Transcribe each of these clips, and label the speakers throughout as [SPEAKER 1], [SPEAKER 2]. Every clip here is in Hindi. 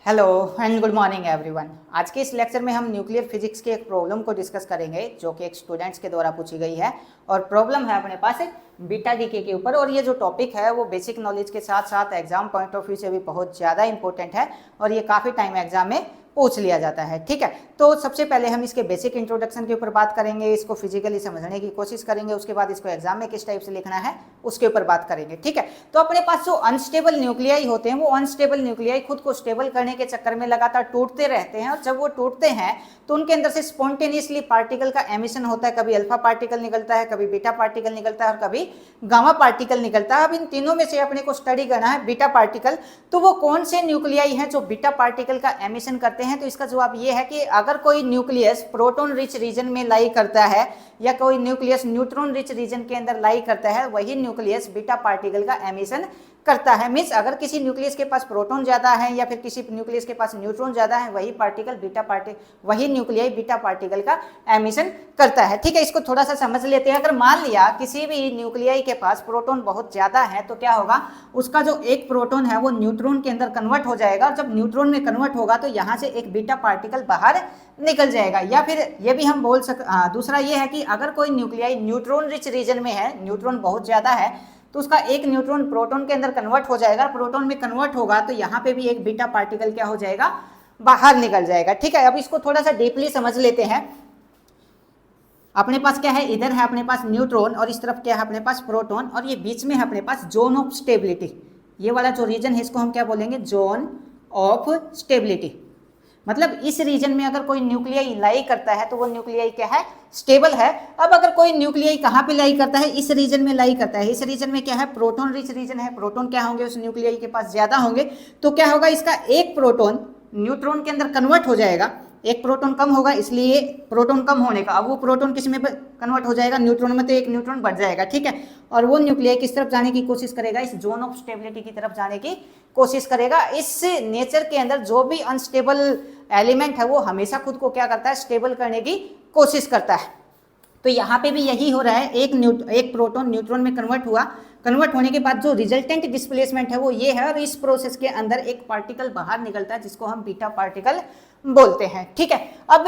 [SPEAKER 1] Hello and good morning everyone. आज के इस लेक्चर में हम न्यूक्लियर फिजिक्स के एक प्रॉब्लम को डिस्कस करेंगे जो कि एक स्टूडेंट्स के द्वारा पूछी गई है और प्रॉब्लम है अपने पास बीटा डीके के ऊपर। और ये जो टॉपिक है वो बेसिक नॉलेज के साथ साथ एग्जाम पॉइंट ऑफ व्यू से भी बहुत ज़्यादा इंपॉर्टेंट है और ये काफ़ी टाइम एग्जाम में पूछ लिया जाता है। ठीक है, तो सबसे पहले हम इसके बेसिक इंट्रोडक्शन के ऊपर बात करेंगे, इसको फिजिकली समझने की कोशिश करेंगे, उसके बाद इसको एग्जाम में किस टाइप से लिखना है उसके ऊपर बात करेंगे। ठीक है, तो अपने पास जो अनस्टेबल न्यूक्लियाई होते हैं वो अनस्टेबल न्यूक्लियाई खुद को स्टेबल करने के चक्कर में लगातार टूटते रहते हैं और जब वो टूटते हैं तो उनके अंदर से स्पॉन्टेनियसली पार्टिकल का एमिशन होता है। कभी अल्फा पार्टिकल निकलता है, कभी बीटा पार्टिकल निकलता है और कभी गामा पार्टिकल निकलता है। अब इन तीनों में से अपने को स्टडी करना है बीटा पार्टिकल। तो वो कौन से न्यूक्लियाई हैं जो बीटा पार्टिकल का एमिशन करते हैं? तो इसका जवाब ये है कि अगर कोई न्यूक्लियस प्रोटॉन रिच रीजन में लाई करता है या कोई न्यूक्लियस न्यूट्रॉन रिच रीजन के अंदर लाई करता है, वही न्यूक्लियस बीटा पार्टिकल का एमिशन करता है। मींस अगर किसी न्यूक्लियस के पास प्रोटॉन ज्यादा है या फिर किसी न्यूक्लियस के पास न्यूट्रॉन ज्यादा है, वही न्यूक्लियाई बीटा पार्टिकल का एमिशन करता है। ठीक है, इसको थोड़ा सा समझ लेते हैं। अगर मान लिया किसी भी न्यूक्लियाई के पास प्रोटॉन बहुत ज्यादा है तो क्या होगा, उसका जो एक प्रोटॉन है वो न्यूट्रॉन के अंदर कन्वर्ट हो जाएगा और जब न्यूट्रॉन में कन्वर्ट होगा तो यहाँ से एक बीटा पार्टिकल बाहर निकल जाएगा। या फिर ये भी हम बोल दूसरा ये है कि अगर कोई न्यूक्लियाई न्यूट्रॉन रिच रीजन में है, न्यूट्रॉन बहुत ज्यादा है, तो उसका एक न्यूट्रॉन प्रोटॉन के अंदर कन्वर्ट हो जाएगा। प्रोटॉन में कन्वर्ट होगा तो यहाँ पे भी एक बीटा पार्टिकल क्या हो जाएगा, बाहर निकल जाएगा। ठीक है, अब इसको थोड़ा सा डीपली समझ लेते हैं। अपने पास क्या है, इधर है अपने पास न्यूट्रॉन और इस तरफ क्या है अपने पास प्रोटॉन और ये बीच में है अपने पास जोन ऑफ स्टेबिलिटी। ये वाला जो रीजन है इसको हम क्या बोलेंगे, जोन ऑफ स्टेबिलिटी। मतलब इस रीजन में अगर कोई न्यूक्लियाई लाई करता है तो वो न्यूक्लियाई क्या है, स्टेबल है। अब अगर कोई न्यूक्लियाई कहाँ पे लाई करता है, इस रीजन में लाई करता है। इस रीजन में क्या है, प्रोटॉन रिच रीजन है, प्रोटॉन क्या होंगे उस न्यूक्लियाई के पास ज्यादा होंगे। तो क्या होगा, इसका एक प्रोटॉन न्यूट्रॉन के अंदर कन्वर्ट हो जाएगा, एक प्रोटॉन कम होगा, इसलिए प्रोटॉन कम होने का अब वो प्रोटॉन किस में कन्वर्ट हो जाएगा, न्यूट्रॉन में, तो एक न्यूट्रॉन बढ़ जाएगा। ठीक है, और वो न्यूक्लियाई किस तरफ जाने की कोशिश करेगा, इस जोन ऑफ स्टेबिलिटी की तरफ जाने की कोशिश करेगा। इस नेचर के अंदर जो भी अनस्टेबल एलिमेंट है वो हमेशा खुद को क्या करता है, स्टेबल करने की कोशिश करता है। तो यहाँ पे भी यही हो रहा है, एक प्रोटॉन न्यूट्रॉन में कन्वर्ट हुआ, कन्वर्ट होने के बाद जो रिजल्टेंट डिस्प्लेसमेंट है वो ये है और इस प्रोसेस के अंदर एक पार्टिकल बाहर निकलता है जिसको हम बीटा पार्टिकल बोलते हैं। ठीक है, अब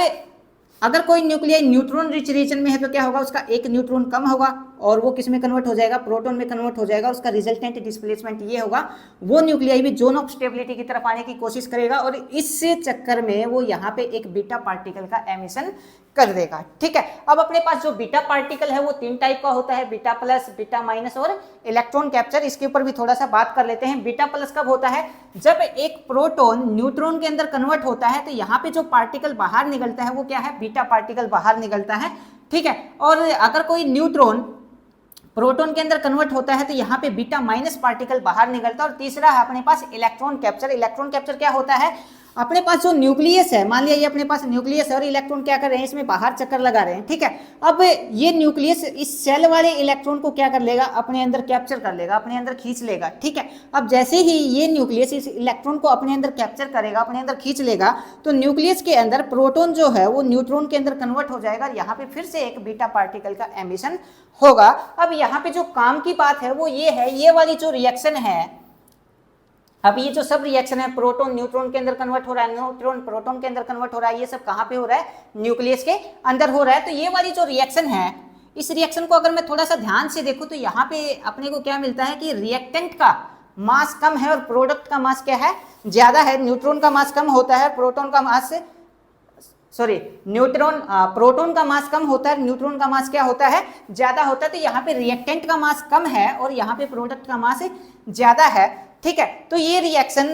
[SPEAKER 1] अगर कोई न्यूक्लियाई न्यूट्रॉन रिच रीजन में है तो क्या होगा, उसका एक न्यूट्रॉन कम होगा और वो किस में कन्वर्ट हो जाएगा, प्रोटॉन में कन्वर्ट हो जाएगा। उसका रिजल्टेंट डिस्प्लेसमेंट ये होगा, वो न्यूक्लियाई भी जोन ऑफ स्टेबिलिटी की तरफ आने की कोशिश करेगा और इस चक्कर में वो यहाँ पे एक बीटा पार्टिकल का एमिशन कर देगा। ठीक है, अब अपने पास जो बीटा पार्टिकल है वो तीन टाइप का होता है, बीटा प्लस, बीटा माइनस और इलेक्ट्रॉन कैप्चर। इसके ऊपर भी थोड़ा सा बात कर लेते हैं। बीटा प्लस कब होता है, जब एक प्रोटॉन न्यूट्रॉन के अंदर कन्वर्ट होता है तो यहाँ पे जो पार्टिकल बाहर निकलता है वो क्या है, बीटा पार्टिकल बाहर निकलता है। ठीक है, और अगर कोई न्यूट्रॉन प्रोटॉन के अंदर कन्वर्ट होता है तो यहाँ पे बीटा माइनस पार्टिकल बाहर निकलता है। और तीसरा है अपने पास इलेक्ट्रॉन कैप्चर। इलेक्ट्रॉन कैप्चर क्या होता है, अपने पास जो न्यूक्लियस है, मान लिया ये अपने पास न्यूक्लियस है और इलेक्ट्रॉन क्या कर रहे हैं, इसमें बाहर चक्कर लगा रहे हैं। ठीक है, अब ये न्यूक्लियस इस सेल वाले इलेक्ट्रॉन को क्या कर लेगा, अपने अंदर कैप्चर कर लेगा, अपने अंदर खींच लेगा। ठीक है, अब जैसे ही ये न्यूक्लियस इस इलेक्ट्रॉन को अपने अंदर कैप्चर करेगा, अपने अंदर खींच लेगा, तो न्यूक्लियस के अंदर प्रोटॉन जो है वो न्यूट्रॉन के अंदर कन्वर्ट हो जाएगा और यहाँ पे फिर से एक बीटा पार्टिकल का एमिशन होगा। अब यहाँ पे जो काम की बात है वो ये है, ये वाली जो रिएक्शन है, अब ये जो सब रिएक्शन है, प्रोटॉन न्यूट्रॉन के अंदर कन्वर्ट हो रहा है, न्यूट्रॉन प्रोटॉन के अंदर कन्वर्ट हो रहा है, ये सब कहाँ पे हो रहा है, न्यूक्लियस के अंदर हो रहा है। तो ये वाली जो रिएक्शन है, इस रिएक्शन को अगर मैं थोड़ा सा ध्यान से देखूं तो यहाँ पे अपने को क्या मिलता है कि रिएक्टेंट का मास कम है और प्रोडक्ट का मास क्या है, ज्यादा है। न्यूट्रॉन का मास कम होता है, प्रोटॉन का मास प्रोटॉन का मास कम होता है, न्यूट्रॉन का मास क्या होता है, ज्यादा होता है। तो यहाँ पे रिएक्टेंट का मास कम है और यहाँ पे प्रोडक्ट का मास ज्यादा है। ठीक है, तो ये रिएक्शन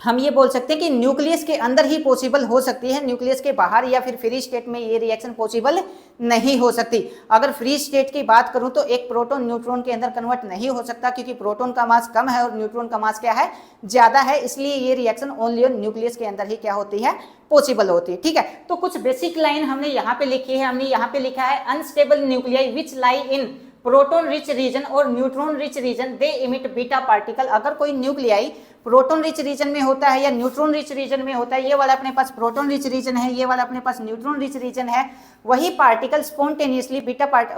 [SPEAKER 1] हम ये बोल सकते हैं कि न्यूक्लियस के अंदर ही पॉसिबल हो सकती है, न्यूक्लियस के बाहर या फिर फ्री स्टेट में ये रिएक्शन पॉसिबल नहीं हो सकती। अगर फ्री स्टेट की बात करूं तो एक प्रोटॉन न्यूट्रॉन के अंदर कन्वर्ट नहीं हो सकता क्योंकि प्रोटॉन का मास कम है और न्यूट्रॉन का मास क्या है, ज्यादा है। इसलिए ये रिएक्शन ओनली ऑन न्यूक्लियस के अंदर ही क्या होती है, पॉसिबल होती है। ठीक है, तो कुछ बेसिक लाइन हमने यहाँ पे लिखी है। हमने यहाँ पे लिखा है, अनस्टेबल न्यूक्लियाई विच लाई इन प्रोटॉन रिच रीजन और न्यूट्रॉन रिच रीजन दे इमिट बीटा पार्टिकल। अगर कोई न्यूक्लियाई प्रोटॉन रिच रीजन में होता है या न्यूट्रॉन रिच रीजन में होता है, ये वाला अपने पास प्रोटॉन रिच रीजन है, ये वाला अपने पास न्यूट्रॉन रिच रीजन है, वही पार्टिकल स्पॉन्टेनियसली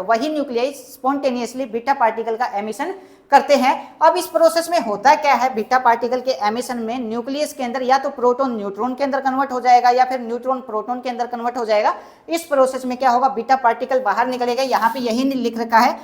[SPEAKER 1] वही न्यूक्लियाई स्पॉन्टेनियसली बीटा पार्टिकल का एमिशन करते हैं। अब इस प्रोसेस में होता क्या है, बीटा पार्टिकल के एमिशन में न्यूक्लियस के अंदर या तो प्रोटॉन न्यूट्रॉन के अंदर कन्वर्ट हो जाएगा या फिर न्यूट्रॉन प्रोटॉन के अंदर कन्वर्ट हो जाएगा। इस प्रोसेस में क्या होगा, बीटा पार्टिकल बाहर निकलेगा। यहाँ पे यही लिख रखा है,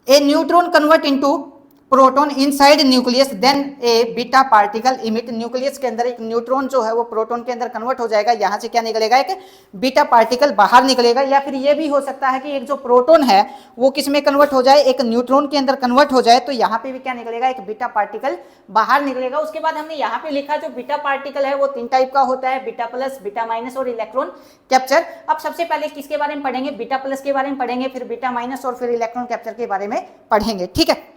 [SPEAKER 1] a neutron convert into proton inside nucleus then a beta particle emit. Nucleus के अंदर एक न्यूट्रॉन जो है वो प्रोटॉन के अंदर कन्वर्ट हो जाएगा, यहाँ से क्या निकलेगा, एक बीटा पार्टिकल बाहर निकलेगा। या फिर ये भी हो सकता है कि एक जो प्रोटॉन है वो किस में कन्वर्ट हो जाए, एक न्यूट्रॉन के अंदर कन्वर्ट हो जाए, तो यहाँ पे भी क्या निकलेगा, एक बीटा पार्टिकल बाहर निकलेगा। उसके बाद हमने यहाँ पे लिखा जो बीटा पार्टिकल है वो 3 टाइप का होता है, बीटा प्लस, बीटा माइनस और इलेक्ट्रॉन कैप्चर। अब सबसे पहले किसके बारे में पढ़ेंगे, बीटा प्लस के बारे में पढ़ेंगे, फिर बीटा माइनस और फिर इलेक्ट्रॉन कैप्चर के बारे में पढ़ेंगे, ठीक है।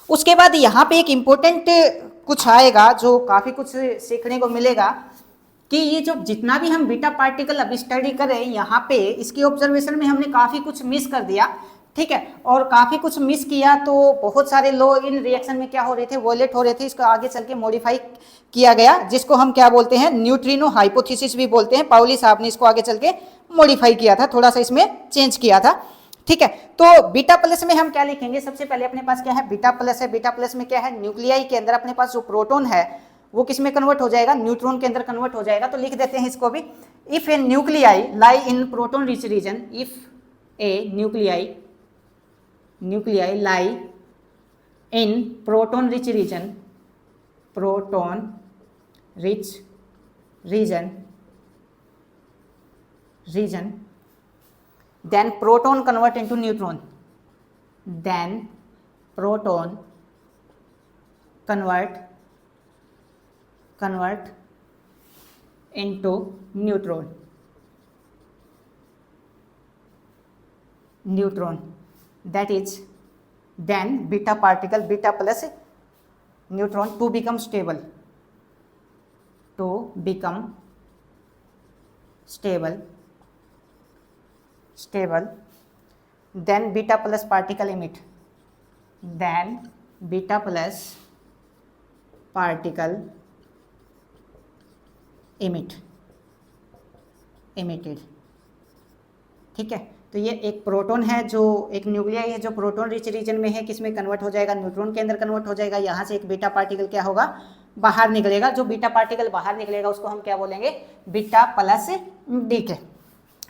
[SPEAKER 1] उसके बाद यहाँ पे एक इंपॉर्टेंट कुछ आएगा जो काफी कुछ सीखने को मिलेगा कि ये जो जितना भी हम बीटा पार्टिकल अभी स्टडी करें, यहाँ पे इसकी ऑब्जर्वेशन में हमने काफी कुछ मिस कर दिया, ठीक है। और काफी कुछ मिस किया तो बहुत सारे लॉ इन रिएक्शन में क्या हो रहे थे, वोलेट हो रहे थे। इसको आगे चल के मॉडिफाई किया गया, जिसको हम क्या बोलते हैं, न्यूट्रिनो हाइपोथेसिस भी बोलते हैं। पाउली साहब ने इसको आगे चल के मॉडिफाई किया था, थोड़ा सा इसमें चेंज किया था, ठीक है। तो बीटा प्लस में हम क्या लिखेंगे, सबसे पहले अपने पास क्या है, बीटा प्लस है। बीटा प्लस में क्या है, न्यूक्लियाई के अंदर अपने पास जो प्रोटॉन है वो किस में कन्वर्ट हो जाएगा, न्यूट्रॉन के अंदर कन्वर्ट हो जाएगा। तो लिख देते हैं इसको भी, if A nuclei lie in proton rich region, if A nuclei lie in proton rich region, proton rich region then proton convert into neutron, then proton convert into neutron, that is then beta particle, beta plus neutron to become stable, then beta plus particle emit, emitted, ठीक है। तो ये एक प्रोटॉन है, जो एक न्यूक्लियाई है जो प्रोटॉन रिच रीजन में है, किसमें कन्वर्ट हो जाएगा, न्यूट्रॉन के अंदर कन्वर्ट हो जाएगा। यहाँ से एक बीटा पार्टिकल क्या होगा, बाहर निकलेगा। जो बीटा पार्टिकल बाहर निकलेगा उसको हम क्या बोलेंगे, बीटा प्लस डी के,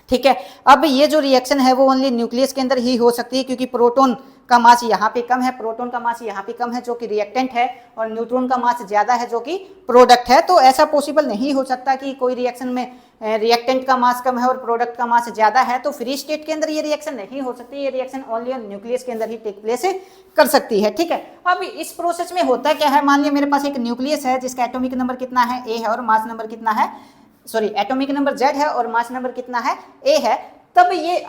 [SPEAKER 1] ठीक है। अब ये जो रिएक्शन है वो ओनली न्यूक्लियस के अंदर ही हो सकती है, क्योंकि प्रोटॉन का मास यहाँ पे कम है, प्रोटॉन का मास यहाँ पे कम है जो कि रिएक्टेंट है, और न्यूट्रॉन का मास ज्यादा है जो कि प्रोडक्ट है। तो ऐसा पॉसिबल नहीं हो सकता कि कोई रिएक्शन में रिएक्टेंट का मास कम है और प्रोडक्ट का मास ज्यादा है। तो फ्री स्टेट के अंदर ये रिएक्शन नहीं हो सकती, ये रिएक्शन ओनली न्यूक्लियस के अंदर ही टेक प्लेस कर सकती है, ठीक है। अब इस प्रोसेस में होता क्या है, मान लिया मेरे पास एक न्यूक्लियस है जिसका एटॉमिक नंबर कितना है, ए है, और मास नंबर कितना है, एटॉमिक नंबर Z है और मास नंबर कितना है, A है। तब ये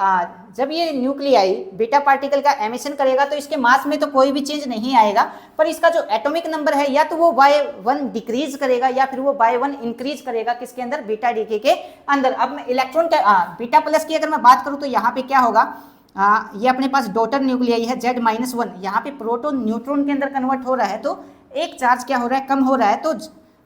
[SPEAKER 1] जब ये न्यूक्लियाई बीटा पार्टिकल का एमिशन करेगा तो इसके मास में तो कोई भी चेंज नहीं आएगा, पर इसका जो एटॉमिक नंबर है या तो वो बाय 1 डिक्रीज करेगा या फिर वो बाय 1 इंक्रीज करेगा, किसके अंदर, बीटा डीके के अंदर। अब मैं इलेक्ट्रॉन बीटा प्लस की अगर मैं बात करूं तो यहाँ पे क्या होगा, ये अपने पास डॉटर न्यूक्लियाई है Z-1, यहाँ पे प्रोटॉन न्यूट्रॉन के अंदर कन्वर्ट हो रहा है, तो एक चार्ज क्या हो रहा है, कम हो रहा है। तो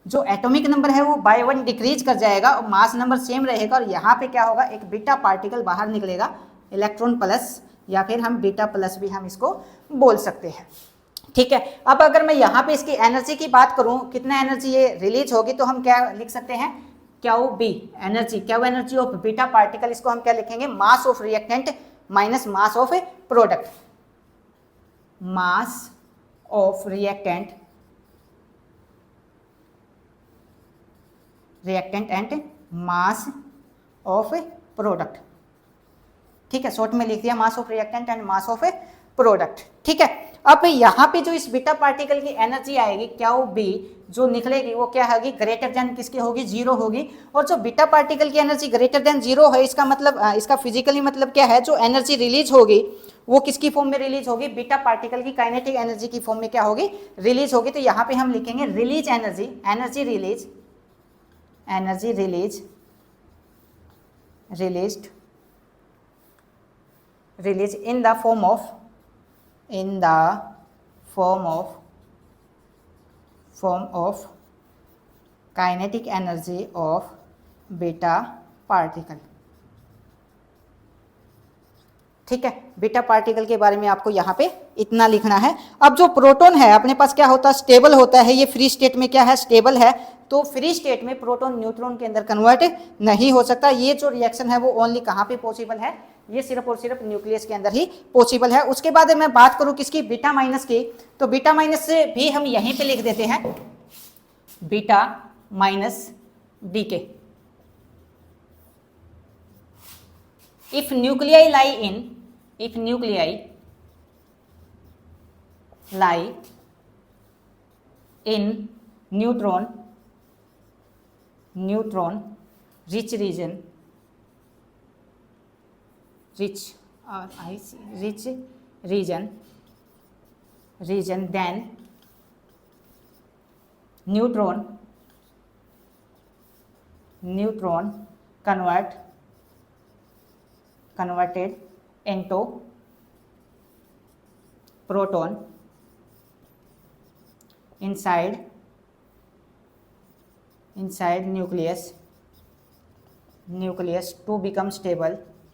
[SPEAKER 1] जो एटॉमिक नंबर है वो बाय 1 डिक्रीज कर जाएगा और मास नंबर सेम रहेगा, और यहाँ पे क्या होगा, एक बीटा पार्टिकल बाहर निकलेगा, इलेक्ट्रॉन प्लस, या फिर हम बीटा प्लस भी हम इसको बोल सकते हैं, ठीक है। अब अगर मैं यहाँ पे इसकी एनर्जी की बात करूँ, कितना एनर्जी ये रिलीज होगी, तो हम क्या लिख सकते हैं, Q B energy, Q energy of beta particle, इसको हम क्या लिखेंगे, mass of reactant minus mass of product, mass of reactant and mass of product, ठीक है। शॉर्ट में लिख दिया, mass of reactant and mass of product, ठीक है। अब यहाँ पे जो इस बीटा पार्टिकल की एनर्जी आएगी क्यू बी, जो निकलेगी वो क्या होगी, ग्रेटर देन किसकी होगी, 0 होगी। और जो बीटा पार्टिकल की एनर्जी ग्रेटर देन 0 है, इसका मतलब इसका फिजिकली मतलब क्या है, जो एनर्जी रिलीज होगी वो किसकी फॉर्म में रिलीज होगी, बीटा पार्टिकल की काइनेटिक एनर्जी की फॉर्म में क्या होगी, रिलीज होगी। तो यहाँ पे हम लिखेंगे release energy, energy release in the form of kinetic energy of beta particle, ठीक है, बीटा पार्टिकल के बारे में आपको यहाँ पे इतना लिखना है। अब जो प्रोटॉन है अपने पास क्या होता है, स्टेबल होता है, ये फ्री स्टेट में क्या है, स्टेबल है, तो फ्री स्टेट में प्रोटॉन न्यूट्रॉन के अंदर कन्वर्ट नहीं हो सकता। ये जो रिएक्शन है वो ओनली कहाँ पे पॉसिबल है, ये सिर्फ और सिर्फ न्यूक्लियस के अंदर ही पॉसिबल है। उसके बाद मैं बात करूँ किसकी, बीटा माइनस की, तो बीटा माइनस से भी हम यहीं पे लिख देते हैं beta minus decay. if nuclei lie in neutron rich region, then neutron converted into proton inside nucleus to become stable,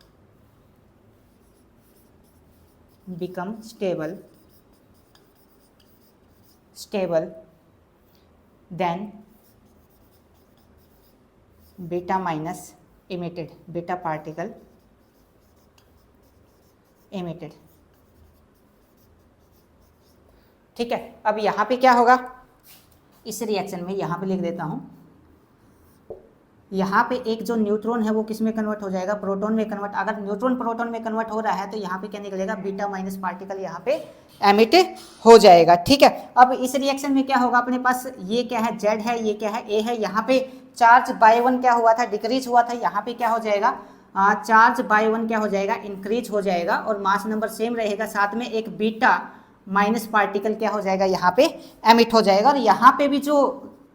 [SPEAKER 1] then beta minus emitted, beta particle emitted। ठीक है, अब यहां पे क्या होगा, इस रिएक्शन में यहां पे लिख देता हूं, यहाँ पे एक जो न्यूट्रॉन है वो किस में कन्वर्ट हो जाएगा, प्रोटॉन में कन्वर्ट। अगर न्यूट्रॉन प्रोटॉन में कन्वर्ट हो रहा है तो यहाँ पे क्या निकलेगा, बीटा माइनस पार्टिकल यहाँ पे एमिट हो जाएगा। ठीक है, अब इस रिएक्शन में क्या होगा, अपने पास ये क्या है, जेड है, ये क्या है, ए है, यहाँ पे चार्ज बाय वन क्या हुआ था, डिक्रीज हुआ था, यहाँ पे क्या हो जाएगा, चार्ज बाय वन क्या हो जाएगा, इंक्रीज हो जाएगा, और मास नंबर सेम रहेगा, साथ में एक बीटा माइनस पार्टिकल क्या हो जाएगा, यहाँ पे एमिट हो जाएगा। और यहाँ पे भी जो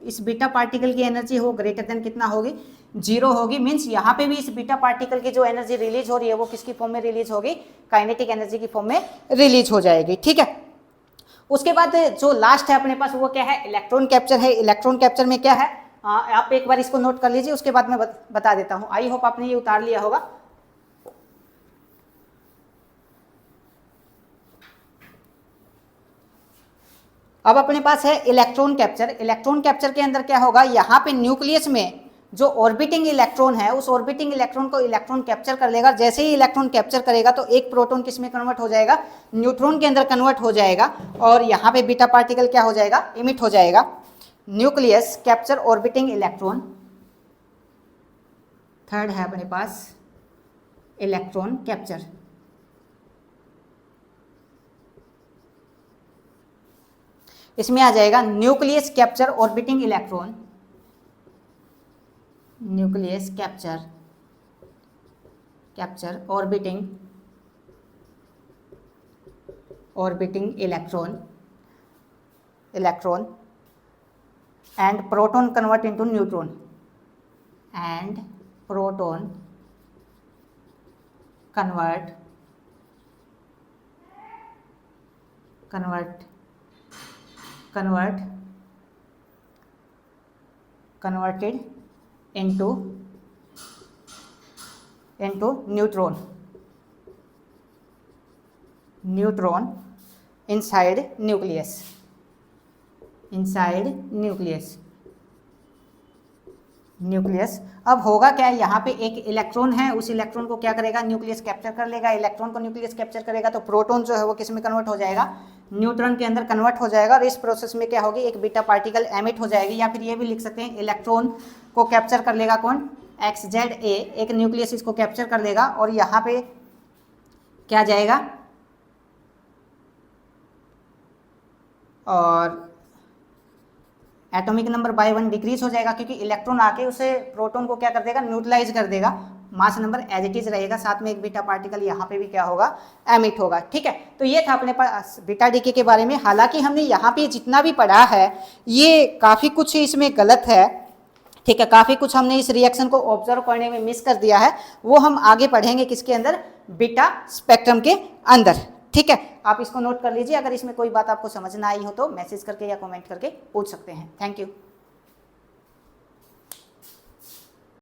[SPEAKER 1] इस बीटा पार्टिकल की एनर्जी हो ग्रेटर देन कितना होगी, 0 होगी। मीन्स यहाँ पे भी इस बीटा पार्टिकल की जो एनर्जी रिलीज हो रही है वो किसकी फॉर्म में रिलीज होगी, काइनेटिक एनर्जी की फॉर्म में रिलीज हो जाएगी। ठीक है, उसके बाद जो लास्ट है अपने पास वो क्या है, इलेक्ट्रॉन कैप्चर है। इलेक्ट्रॉन कैप्चर में क्या है, आप एक बार इसको नोट कर लीजिए, उसके बाद मैं बता देता हूँ। आई होप आपने ये उतार लिया होगा। अब अपने पास है इलेक्ट्रॉन कैप्चर। इलेक्ट्रॉन कैप्चर के अंदर क्या होगा, यहाँ पे न्यूक्लियस में जो ऑर्बिटिंग इलेक्ट्रॉन है उस ऑर्बिटिंग इलेक्ट्रॉन को इलेक्ट्रॉन कैप्चर कर लेगा। जैसे ही इलेक्ट्रॉन कैप्चर करेगा तो एक प्रोटॉन किस में कन्वर्ट हो जाएगा, न्यूट्रॉन के अंदर कन्वर्ट हो जाएगा, और यहाँ पे बीटा पार्टिकल क्या हो जाएगा, इमिट हो जाएगा। Nucleus capture orbiting electron. Third है अपने पास इलेक्ट्रॉन कैप्चर। इसमें आ जाएगा nucleus capture orbiting electron, nucleus capture orbiting electron and proton convert into neutron, and proton converted into neutron inside nucleus. अब होगा क्या, यहाँ पे एक इलेक्ट्रॉन है, उस इलेक्ट्रॉन को क्या करेगा, न्यूक्लियस कैप्चर कर लेगा। इलेक्ट्रॉन को न्यूक्लियस कैप्चर करेगा तो प्रोटॉन जो है वो किस में कन्वर्ट हो जाएगा, न्यूट्रॉन के अंदर कन्वर्ट हो जाएगा। और इस प्रोसेस में क्या होगी, एक बीटा पार्टिकल एमिट हो जाएगी। या फिर ये भी लिख सकते हैं इलेक्ट्रॉन को कैप्चर कर लेगा कौन, XZ A, एक न्यूक्लियस इसको कैप्चर कर लेगा, और यहाँ पे क्या जाएगा, और एटॉमिक नंबर बाय 1 डिक्रीज हो जाएगा, क्योंकि इलेक्ट्रॉन आके उसे प्रोटॉन को क्या कर देगा, न्यूट्रलाइज कर देगा। Mass number as it is रहेगा, साथ में एक बीटा पार्टिकल यहाँ पे भी क्या होगा, एमिट होगा। ठीक है, तो ये था अपने पास बीटा डीके के बारे में। हालांकि हमने यहाँ पे जितना भी पढ़ा है ये काफ़ी कुछ इसमें गलत है। ठीक है, काफ़ी कुछ हमने इस रिएक्शन को ऑब्जर्व करने में मिस कर दिया है, वो हम आगे पढ़ेंगे किसके अंदर, बीटा स्पेक्ट्रम के अंदर। ठीक है, आप इसको नोट कर लीजिए। अगर इसमें कोई बात आपको समझ ना आई हो तो मैसेज करके या कमेंट करके पूछ सकते हैं। Thank you.